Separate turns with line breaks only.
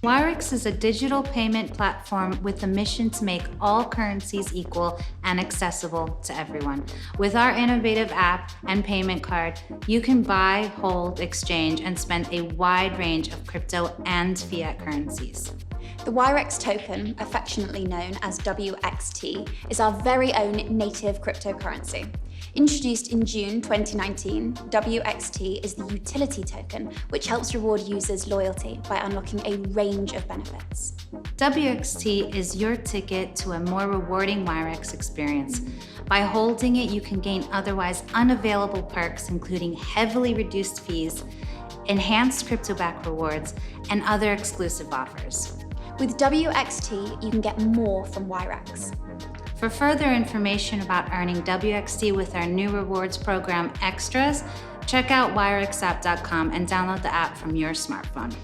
Wirex is a digital payment platform with a mission to make all currencies equal and accessible to everyone. With our innovative app and payment card, you can buy, hold, exchange, and spend a wide range of crypto and fiat currencies.
The Wirex Token, affectionately known as WXT, is our very own native cryptocurrency. Introduced in June 2019, WXT is the utility token, which helps reward users' loyalty by unlocking a range of benefits.
WXT is your ticket to a more rewarding Wirex experience. By holding it, you can gain otherwise unavailable perks, including heavily reduced fees, enhanced Cryptoback rewards, and other exclusive offers.
With WXT, you can get more from Wirex.
For further information about earning WXT with our new rewards program, Extras, check out wirexapp.com and download the app from your smartphone.